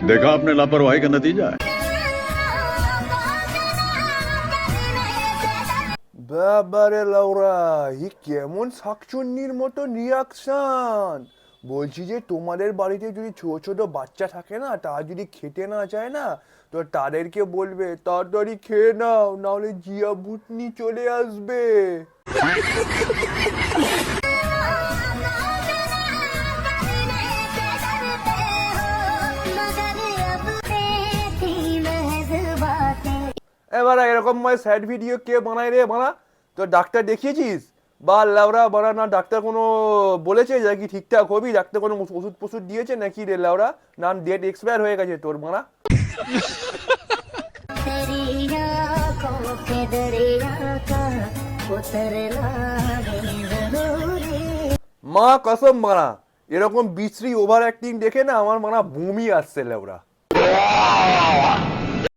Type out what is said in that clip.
देखा आपने लापरवाही का नतीजा है। বাবারে লাউরা, ই কেমন শাকচুন্নির মতো রিয়াকশন। বলছি যে তোমাদের বাড়িতে যদি ছোট ছোট বাচ্চা থাকে না, তারা যদি খেতে না চায় না, তো তাদেরকে বলবে তাড়াতাড়ি খেয়ে নাও, নাহলে জিয়া ভুতনি চলে আসবে। এবার এরকম স্যাড ভিডিও কে বানায় রে বানা? তো ডাক্তার দেখিয়েছিস বা লাউরা বানা? না ডাক্তার কোনো বলেছে যে কি ঠিকঠাক হবি? ডাক্তার কোনো ওষুধ ফষুধ দিয়েছে নাকি রে লাউরা? না ডেট এক্সপায়ার হয়ে গেছে তোর বানা? মা কসম মানা, এরকম বিশ্রী ওভার অ্যাক্টিং দেখে না আমার মানা বমি আসছে লাউরা।